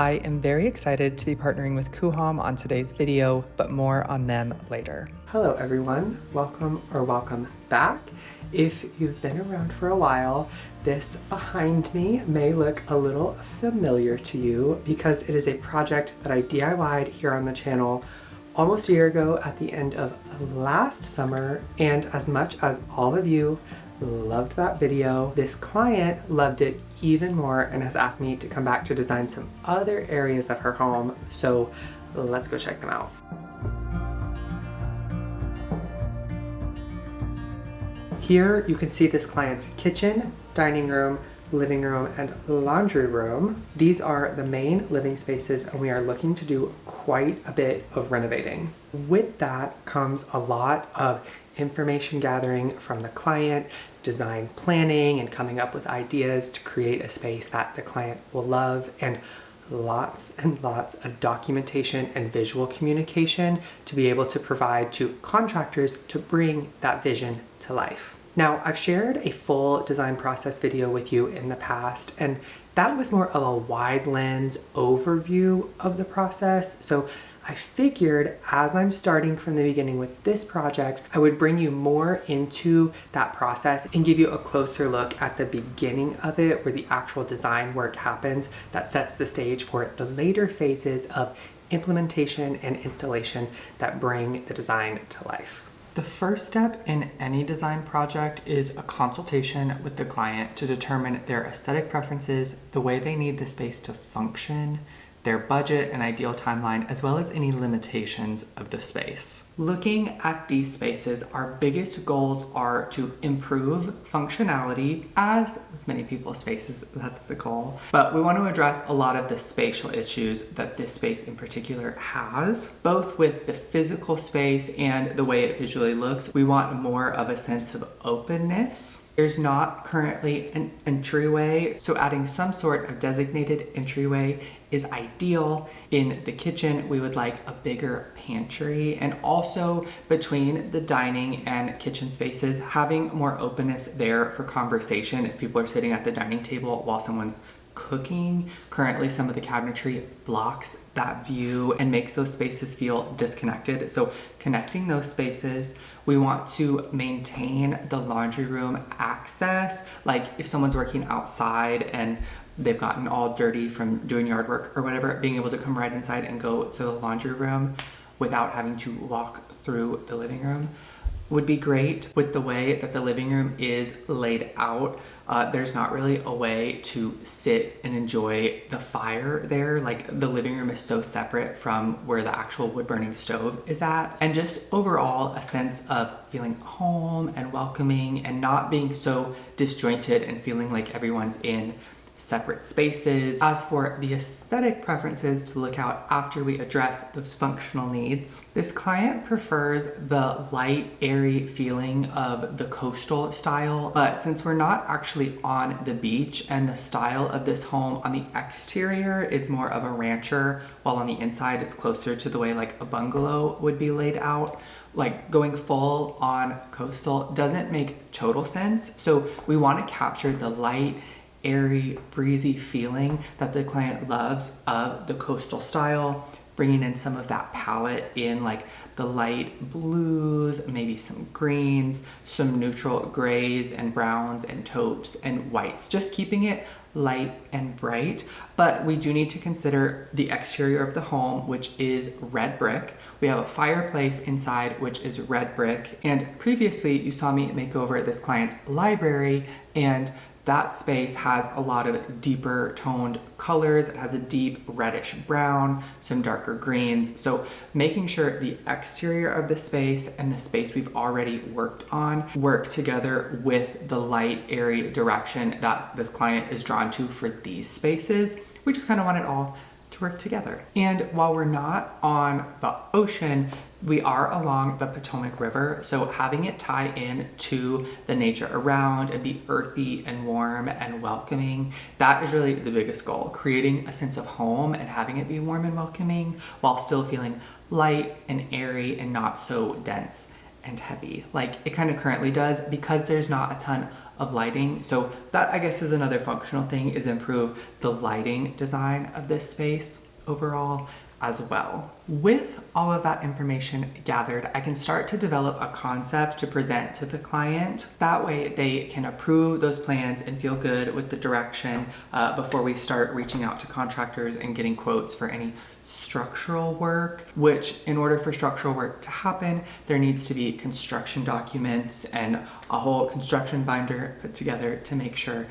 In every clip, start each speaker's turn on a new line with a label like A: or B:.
A: I am very excited to be partnering with Coohom on today's video, but more on them later. Hello everyone, welcome back. If you've been around for a while, this behind me may look a little familiar to you because it is a project that I DIY'd here on the channel almost a year ago at the end of last summer, and as much as all of you loved that video, this client loved it even more and has asked me to come back to design some other areas of her home, so let's go check them out. Here you can see this client's kitchen, dining room, living room, and laundry room. These are the main living spaces, and we are looking to do quite a bit of renovating. With that comes a lot of information gathering from the client, design planning, and coming up with ideas to create a space that the client will love, and lots of documentation and visual communication to be able to provide to contractors to bring that vision to life. Now, I've shared a full design process video with you in the past, and that was more of a wide lens overview of the process. So I figured as I'm starting from the beginning with this project, I would bring you more into that process and give you a closer look at the beginning of it, where the actual design work happens that sets the stage for the later phases of implementation and installation that bring the design to life. The first step in any design project is a consultation with the client to determine their aesthetic preferences, the way they need the space to function, their budget and ideal timeline, as well as any limitations of the space. Looking at these spaces, our biggest goals are to improve functionality, as with many people's spaces, that's the goal. But we want to address a lot of the spatial issues that this space in particular has, both with the physical space and the way it visually looks. We want more of a sense of openness. There's not currently an entryway, so adding some sort of designated entryway is ideal. In the kitchen, we would like a bigger pantry, and also between the dining and kitchen spaces, having more openness there for conversation if people are sitting at the dining table while someone's cooking. Currently, some of the cabinetry blocks that view and makes those spaces feel disconnected. So connecting those spaces, we want to maintain the laundry room access. Like if someone's working outside and they've gotten all dirty from doing yard work or whatever, being able to come right inside and go to the laundry room without having to walk through the living room would be great. With the way that the living room is laid out, there's not really a way to sit and enjoy the fire there. Like the living room is so separate from where the actual wood burning stove is at. And just overall a sense of feeling home and welcoming and not being so disjointed and feeling like everyone's in separate spaces. As for the aesthetic preferences to look out after we address those functional needs, this client prefers the light, airy feeling of the coastal style, but since we're not actually on the beach and the style of this home on the exterior is more of a rancher, while on the inside it's closer to the way like a bungalow would be laid out, like going full on coastal doesn't make total sense. So we want to capture the light, airy, breezy feeling that the client loves of the coastal style, bringing in some of that palette in like the light blues, maybe some greens, some neutral grays and browns and taupes and whites, just keeping it light and bright. But we do need to consider the exterior of the home, which is red brick. We have a fireplace inside, which is red brick. And previously you saw me make over this client's library, and that space has a lot of deeper toned colors. It has a deep reddish brown, some darker greens. So making sure the exterior of the space and the space we've already worked on work together with the light, airy direction that this client is drawn to for these spaces. We just kind of want it all to work together. And while we're not on the ocean, we are along the Potomac River, so having it tie in to the nature around and be earthy and warm and welcoming, that is really the biggest goal, creating a sense of home and having it be warm and welcoming while still feeling light and airy and not so dense and heavy like it kind of currently does, because there's not a ton of lighting. So that, I guess, is another functional thing, is improve the lighting design of this space overall as well. With all of that information gathered, I can start to develop a concept to present to the client. That way they can approve those plans and feel good with the direction before we start reaching out to contractors and getting quotes for any structural work, which in order for structural work to happen, there needs to be construction documents and a whole construction binder put together to make sure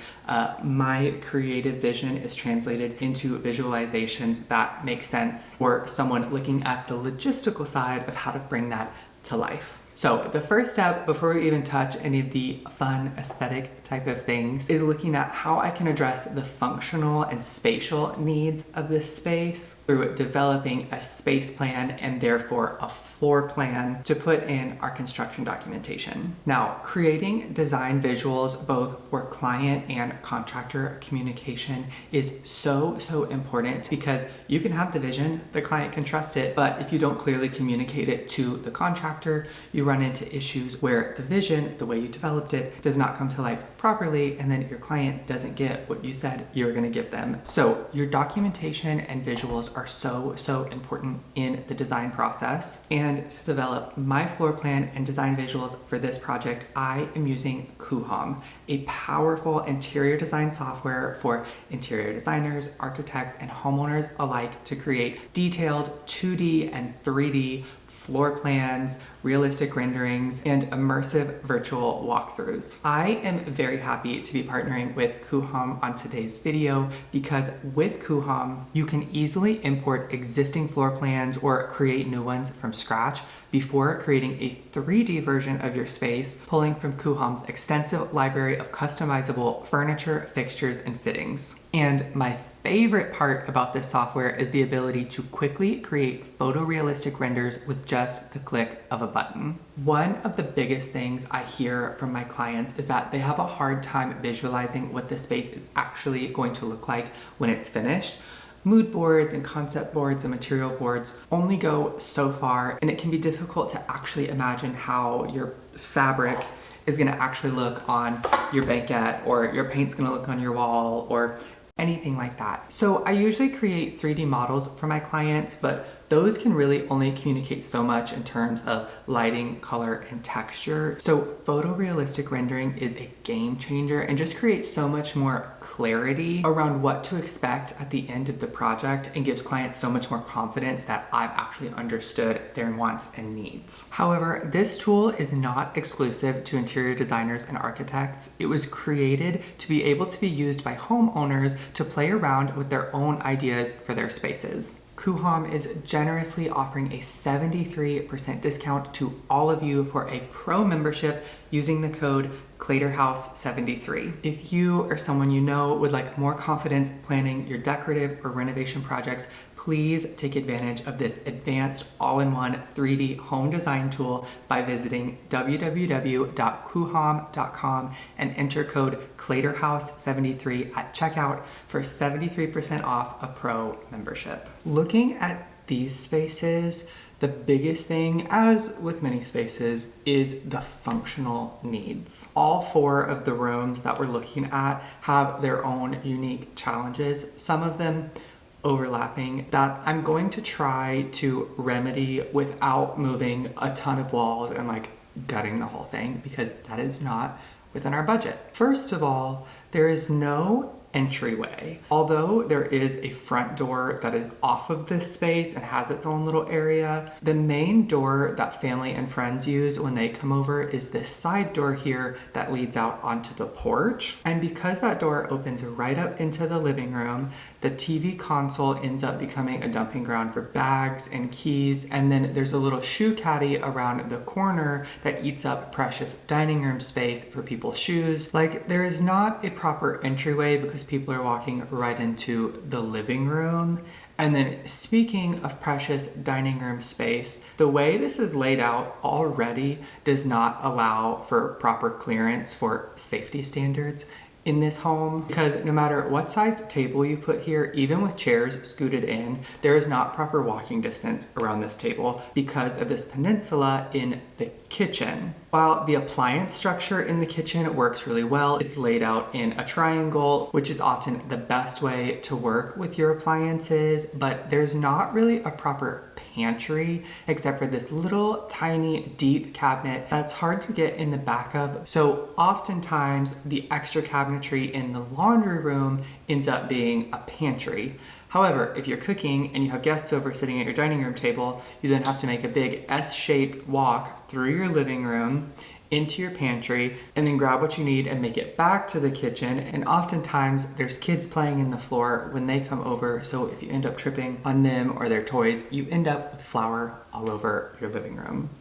A: my creative vision is translated into visualizations that make sense for someone looking at the logistical side of how to bring that to life. So the first step, before we even touch any of the fun aesthetic type of things, is looking at how I can address the functional and spatial needs of this space through developing a space plan and therefore a floor plan to put in our construction documentation. Now, creating design visuals both for client and contractor communication is so important, because you can have the vision, the client can trust it, but if you don't clearly communicate it to the contractor, you run into issues where the vision, the way you developed it, does not come to life properly, and then your client doesn't get what you said you were going to give them. So your documentation and visuals are so important in the design process. And to develop my floor plan and design visuals for this project, I am using Coohom, a powerful interior design software for interior designers, architects, and homeowners alike to create detailed 2D and 3D floor plans, realistic renderings, and immersive virtual walkthroughs. I am very happy to be partnering with Coohom on today's video, because with Coohom, you can easily import existing floor plans or create new ones from scratch before creating a 3D version of your space, pulling from Coohom's extensive library of customizable furniture, fixtures, and fittings. And my favorite part about this software is the ability to quickly create photorealistic renders with just the click of a button. One of the biggest things I hear from my clients is that they have a hard time visualizing what the space is actually going to look like when it's finished. Mood boards and concept boards and material boards only go so far, and it can be difficult to actually imagine how your fabric is going to actually look on your banquette, or your paint's going to look on your wall, or anything like that. So I usually create 3D models for my clients, but those can really only communicate so much in terms of lighting, color, and texture. So photorealistic rendering is a game changer and just creates so much more clarity around what to expect at the end of the project, and gives clients so much more confidence that I've actually understood their wants and needs. However, this tool is not exclusive to interior designers and architects. It was created to be able to be used by homeowners to play around with their own ideas for their spaces. Coohom is generously offering a 73% discount to all of you for a pro membership using the code ClaterHouse73. If you or someone you know would like more confidence planning your decorative or renovation projects, please take advantage of this advanced all-in-one 3D home design tool by visiting www.coohom.com and enter code ClaterHouse73 at checkout for 73% off a pro membership. Looking at these spaces, the biggest thing, as with many spaces, is the functional needs. All 4 of the rooms that we're looking at have their own unique challenges, some of them overlapping, that I'm going to try to remedy without moving a ton of walls and like gutting the whole thing, because that is not within our budget. First of all, there is no entryway. Although there is a front door that is off of this space and has its own little area, the main door that family and friends use when they come over is this side door here that leads out onto the porch. And because that door opens right up into the living room, the TV console ends up becoming a dumping ground for bags and keys, and then there's a little shoe caddy around the corner that eats up precious dining room space for people's shoes. Like, there is not a proper entryway because people are walking right into the living room. And then, speaking of precious dining room space, the way this is laid out already does not allow for proper clearance for safety standards. in this home, because no matter what size table you put here, even with chairs scooted in, there is not proper walking distance around this table because of this peninsula in the kitchen. While the appliance structure in the kitchen works really well, it's laid out in a triangle, which is often the best way to work with your appliances, but there's not really a proper pantry except for this little tiny deep cabinet that's hard to get in the back of. So oftentimes the extra cabinetry in the laundry room ends up being a pantry. However, if you're cooking and you have guests over sitting at your dining room table, you then have to make a big S-shaped walk through your living room into your pantry and then grab what you need and make it back to the kitchen. And oftentimes there's kids playing in the floor when they come over, so if you end up tripping on them or their toys, you end up with flour all over your living room.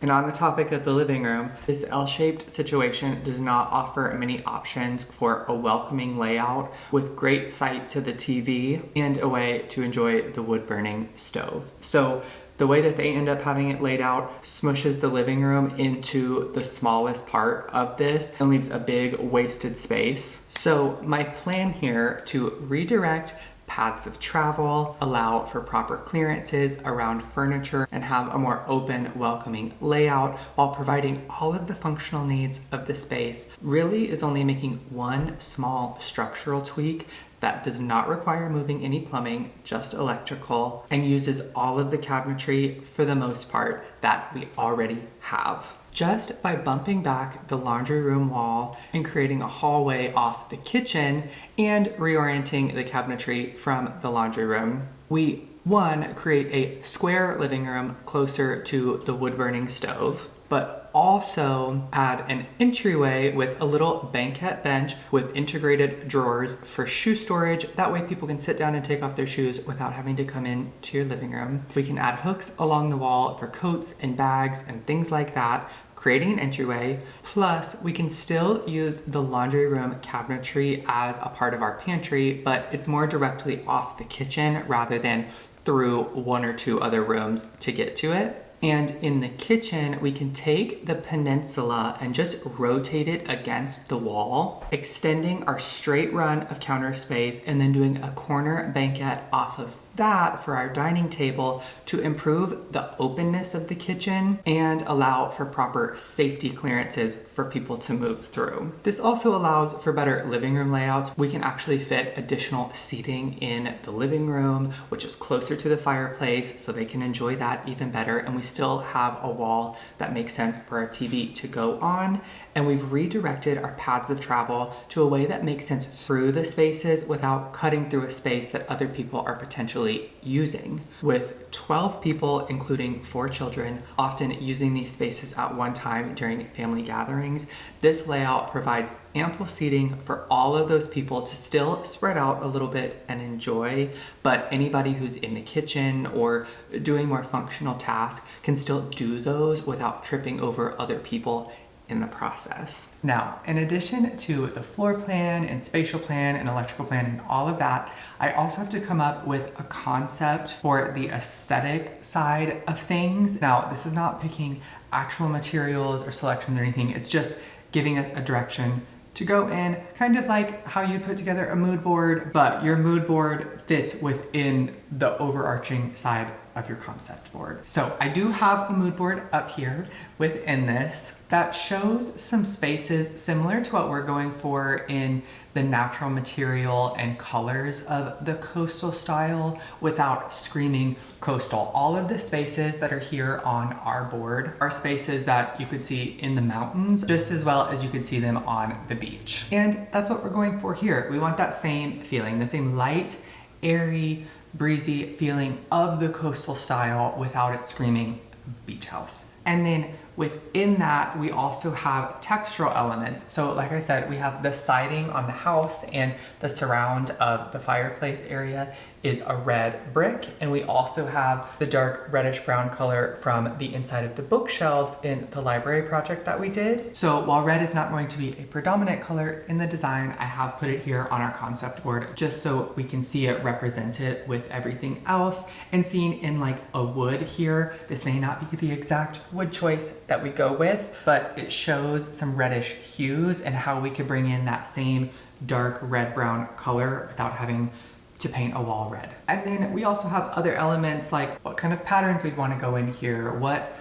A: And on the topic of the living room, this L-shaped situation does not offer many options for a welcoming layout with great sight to the TV and a way to enjoy the wood-burning stove. So the way that they end up having it laid out smushes the living room into the smallest part of this and leaves a big wasted space. So my plan here to redirect paths of travel, allow for proper clearances around furniture, and have a more open, welcoming layout while providing all of the functional needs of the space really is only making one small structural tweak that does not require moving any plumbing, just electrical, and uses all of the cabinetry for the most part that we already have. Just by bumping back the laundry room wall and creating a hallway off the kitchen and reorienting the cabinetry from the laundry room, we, one, create a square living room closer to the wood-burning stove, but also add an entryway with a little banquette bench with integrated drawers for shoe storage. That way people can sit down and take off their shoes without having to come in to your living room. We can add hooks along the wall for coats and bags and things like that, creating an entryway. Plus, we can still use the laundry room cabinetry as a part of our pantry, but it's more directly off the kitchen rather than through one or two other rooms to get to it. And in the kitchen, we can take the peninsula and just rotate it against the wall, extending our straight run of counter space and then doing a corner banquette off of that for our dining table to improve the openness of the kitchen and allow for proper safety clearances for people to move through. This also allows for better living room layouts. We can actually fit additional seating in the living room, which is closer to the fireplace, so they can enjoy that even better. And we still have a wall that makes sense for our TV to go on. And we've redirected our paths of travel to a way that makes sense through the spaces without cutting through a space that other people are potentially using. With 12 people, including 4 children, often using these spaces at one time during family gatherings, this layout provides ample seating for all of those people to still spread out a little bit and enjoy, but anybody who's in the kitchen or doing more functional tasks can still do those without tripping over other people in the process. Now, in addition to the floor plan and spatial plan and electrical plan and all of that, I also have to come up with a concept for the aesthetic side of things. Now, this is not picking actual materials or selections or anything. It's just giving us a direction to go in, kind of like how you put together a mood board, but your mood board fits within the overarching side of your concept board. So I do have a mood board up here within this that shows some spaces similar to what we're going for in the natural material and colors of the coastal style without screaming coastal. All of the spaces that are here on our board are spaces that you could see in the mountains just as well as you could see them on the beach. And that's what we're going for here. We want that same feeling, the same light, airy, breezy feeling of the coastal style without it screaming beach house. And then within that, we also have textural elements. So like I said, we have the siding on the house and the surround of the fireplace area is a red brick. And we also have the dark reddish brown color from the inside of the bookshelves in the library project that we did. So while red is not going to be a predominant color in the design, I have put it here on our concept board just so we can see it represented with everything else. And seen in like a wood here, this may not be the exact wood choice that we go with, but it shows some reddish hues and how we could bring in that same dark red-brown color without having to paint a wall red. And then we also have other elements like what kind of patterns we'd want to go in here, what,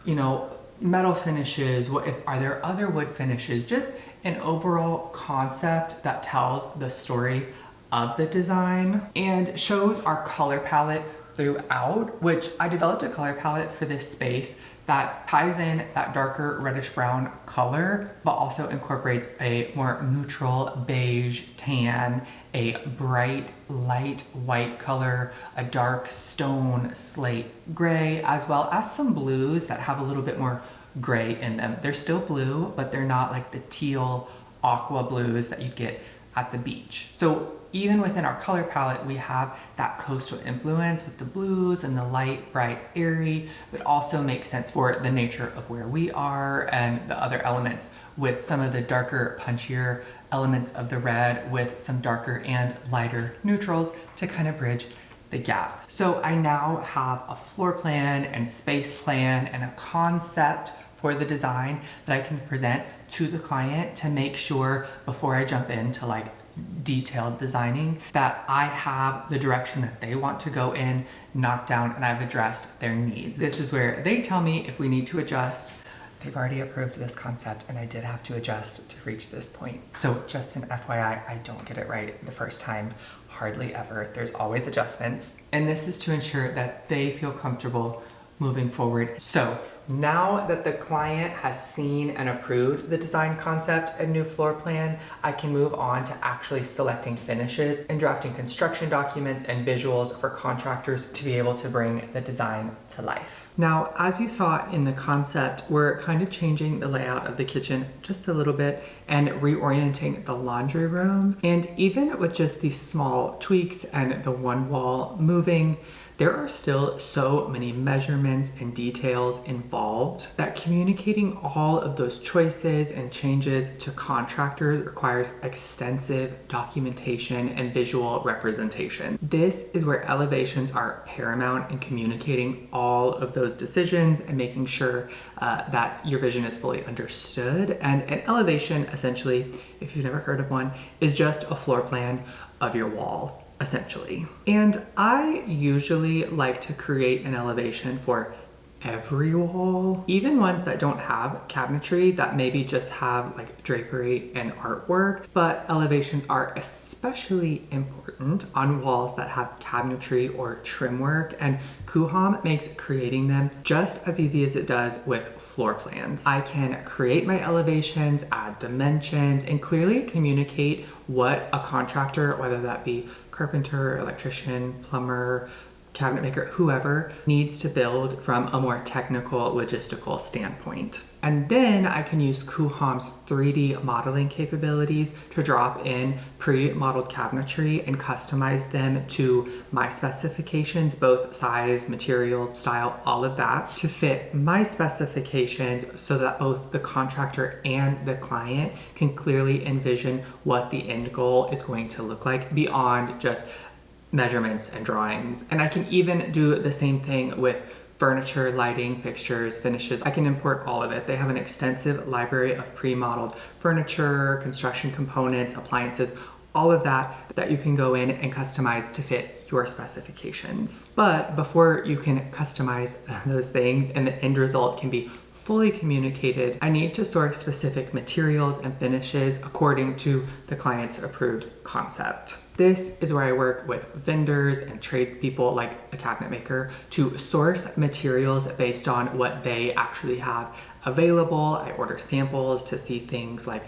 A: you know, metal finishes, are there other wood finishes, just an overall concept that tells the story of the design and shows our color palette throughout, which I developed a color palette for this space that ties in that darker reddish brown color, but also incorporates a more neutral beige tan, a bright light white color, a dark stone slate gray, as well as some blues that have a little bit more gray in them. They're still blue, but they're not like the teal aqua blues that you get at the beach. So even within our color palette, we have that coastal influence with the blues and the light, bright, airy, but also makes sense for the nature of where we are and the other elements with some of the darker, punchier elements of the red with some darker and lighter neutrals to kind of bridge the gap. So I now have a floor plan and space plan and a concept for the design that I can present to the client to make sure before I jump into like detailed designing that I have the direction that they want to go in, knocked down, and I've addressed their needs. This is where they tell me if we need to adjust. They've already approved this concept and I did have to adjust to reach this point. So just an FYI, I don't get it right the first time, hardly ever. There's always adjustments. And this is to ensure that they feel comfortable moving forward. So now that the client has seen and approved the design concept and new floor plan, I can move on to actually selecting finishes and drafting construction documents and visuals for contractors to be able to bring the design to life. Now, as you saw in the concept, we're kind of changing the layout of the kitchen just a little bit and reorienting the laundry room. And even with just these small tweaks and the one wall moving, there are still so many measurements and details involved that communicating all of those choices and changes to contractors requires extensive documentation and visual representation. This is where elevations are paramount in communicating all of those decisions and making sure that your vision is fully understood. And an elevation, essentially, if you've never heard of one, is just a floor plan of your wall, essentially. And I usually like to create an elevation for every wall, even ones that don't have cabinetry, that maybe just have like drapery and artwork, but elevations are especially important on walls that have cabinetry or trim work, and Coohom makes creating them just as easy as it does with floor plans. I can create my elevations, add dimensions, and clearly communicate what a contractor, whether that be carpenter, electrician, plumber, cabinet maker, whoever, needs to build from a more technical, logistical standpoint. And then I can use Coohom's 3D modeling capabilities to drop in pre-modeled cabinetry and customize them to my specifications, both size, material, style, all of that, to fit my specifications so that both the contractor and the client can clearly envision what the end goal is going to look like beyond just measurements and drawings. And I can even do the same thing with furniture, lighting, fixtures, finishes. I can import all of it. They have an extensive library of pre-modeled furniture, construction components, appliances, all of that you can go in and customize to fit your specifications. But before you can customize those things and the end result can be fully communicated, I need to source specific materials and finishes according to the client's approved concept. This is where I work with vendors and tradespeople like a cabinet maker to source materials based on what they actually have available. I order samples to see things like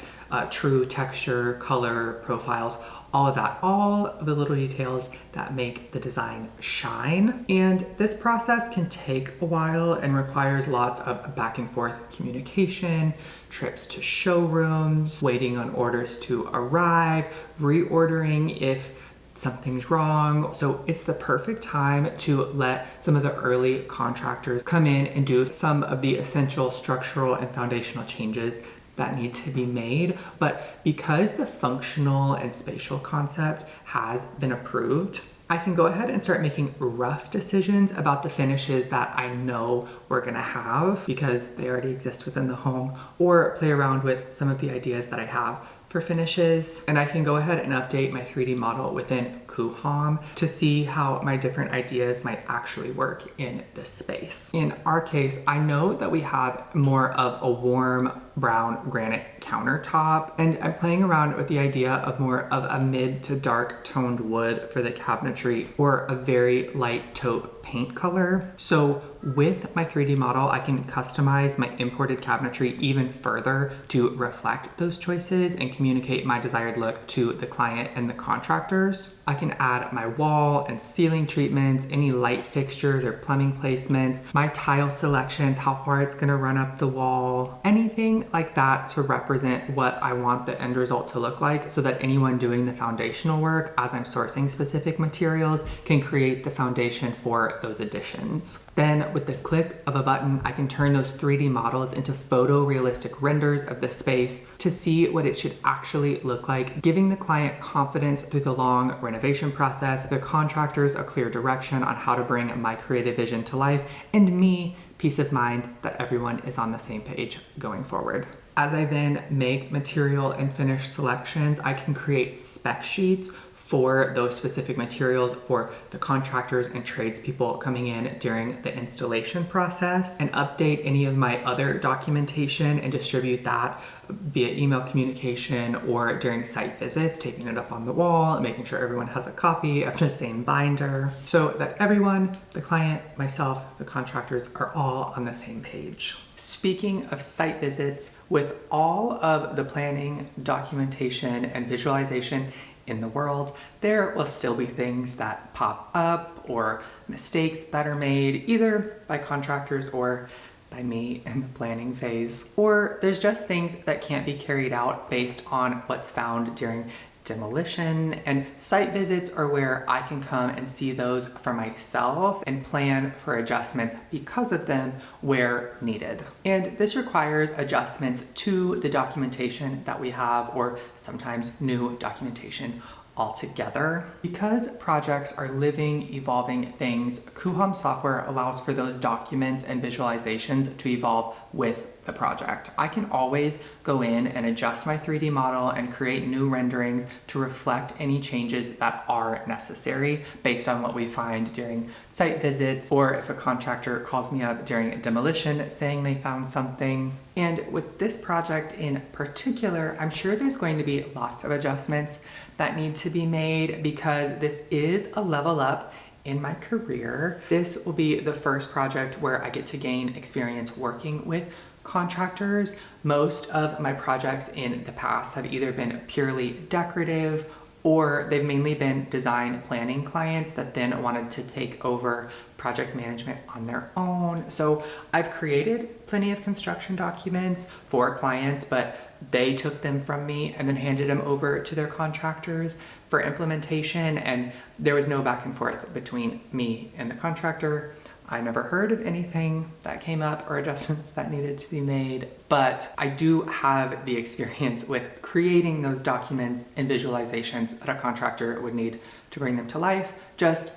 A: true texture, color, profiles, all of that, all the little details that make the design shine. And this process can take a while and requires lots of back and forth communication, trips to showrooms, waiting on orders to arrive, reordering if something's wrong. So it's the perfect time to let some of the early contractors come in and do some of the essential structural and foundational changes that need to be made. But because the functional and spatial concept has been approved, I can go ahead and start making rough decisions about the finishes that I know we're gonna have because they already exist within the home, or play around with some of the ideas that I have for finishes. And I can go ahead and update my 3D model within Coohom to see how my different ideas might actually work in this space. In our case, I know that we have more of a warm brown granite countertop, and I'm playing around with the idea of more of a mid to dark toned wood for the cabinetry, or a very light taupe paint color. So with my 3D model, I can customize my imported cabinetry even further to reflect those choices and communicate my desired look to the client and the contractors. I can add my wall and ceiling treatments, any light fixtures or plumbing placements, my tile selections, how far it's gonna run up the wall, anything like that to represent what I want the end result to look like, so that anyone doing the foundational work as I'm sourcing specific materials can create the foundation for those additions. Then with the click of a button, I can turn those 3D models into photorealistic renders of the space to see what it should actually look like, giving the client confidence through the long renovation process, the contractors a clear direction on how to bring my creative vision to life, and me peace of mind that everyone is on the same page going forward. As I then make material and finish selections, I can create spec sheets for those specific materials for the contractors and tradespeople coming in during the installation process, and update any of my other documentation and distribute that via email communication or during site visits, taping it up on the wall and making sure everyone has a copy of the same binder so that everyone, the client, myself, the contractors, are all on the same page. Speaking of site visits, with all of the planning, documentation, and visualization in the world, there will still be things that pop up or mistakes that are made either by contractors or by me in the planning phase. Or there's just things that can't be carried out based on what's found during demolition, and site visits are where I can come and see those for myself and plan for adjustments because of them where needed. And this requires adjustments to the documentation that we have, or sometimes new documentation altogether. Because projects are living, evolving things, Coohom software allows for those documents and visualizations to evolve with the project. I can always go in and adjust my 3D model and create new renderings to reflect any changes that are necessary based on what we find during site visits, or if a contractor calls me up during demolition saying they found something. And with this project in particular, I'm sure there's going to be lots of adjustments that need to be made because this is a level up in my career. This will be the first project where I get to gain experience working with contractors. Most of my projects in the past have either been purely decorative, or they've mainly been design planning clients that then wanted to take over project management on their own. So I've created plenty of construction documents for clients, but they took them from me and then handed them over to their contractors for implementation, and there was no back and forth between me and the contractor. I never heard of anything that came up or adjustments that needed to be made, but I do have the experience with creating those documents and visualizations that a contractor would need to bring them to life, just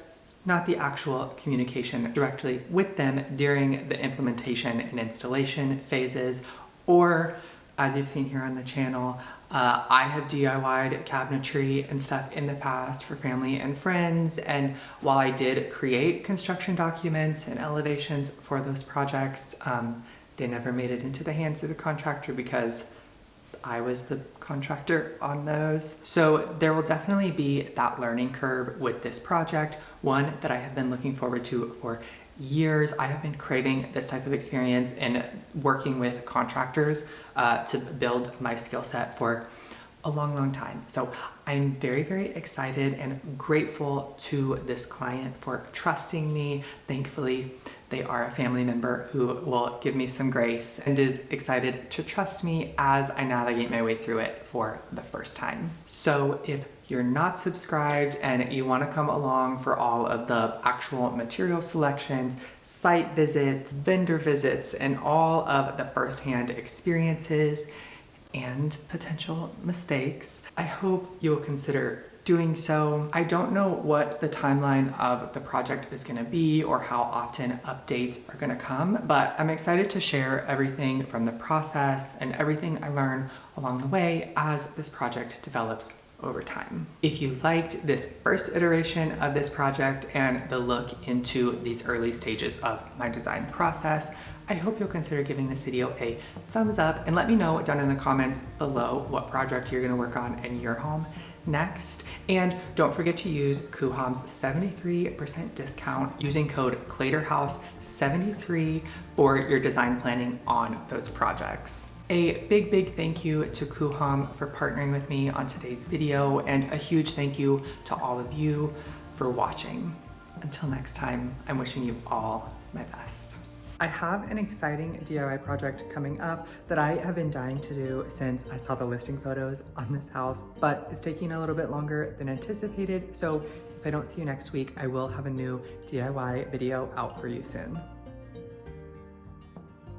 A: not the actual communication directly with them during the implementation and installation phases. Or, as you've seen here on the channel, I have DIY'd cabinetry and stuff in the past for family and friends, and while I did create construction documents and elevations for those projects, they never made it into the hands of the contractor because I was the contractor on those. So there will definitely be that learning curve with this project, one that I have been looking forward to for years. I have been craving this type of experience and working with contractors to build my skill set for a long time. So I'm very, very excited and grateful to this client for trusting me. Thankfully, they are a family member who will give me some grace and is excited to trust me as I navigate my way through it for the first time. So if you're not subscribed and you want to come along for all of the actual material selections, site visits, vendor visits, and all of the firsthand experiences and potential mistakes, I hope you will consider doing so. I don't know what the timeline of the project is gonna be or how often updates are gonna come, but I'm excited to share everything from the process and everything I learn along the way as this project develops over time. If you liked this first iteration of this project and the look into these early stages of my design process, I hope you'll consider giving this video a thumbs up and let me know down in the comments below what project you're gonna work on in your home next. And don't forget to use Coohom's 73% discount using code ClaterHouse73 for your design planning on those projects. A big thank you to Coohom for partnering with me on today's video, and a huge thank you to all of you for watching. Until next time, I'm wishing you all my best. I have an exciting DIY project coming up that I have been dying to do since I saw the listing photos on this house, but it's taking a little bit longer than anticipated. So if I don't see you next week, I will have a new DIY video out for you soon.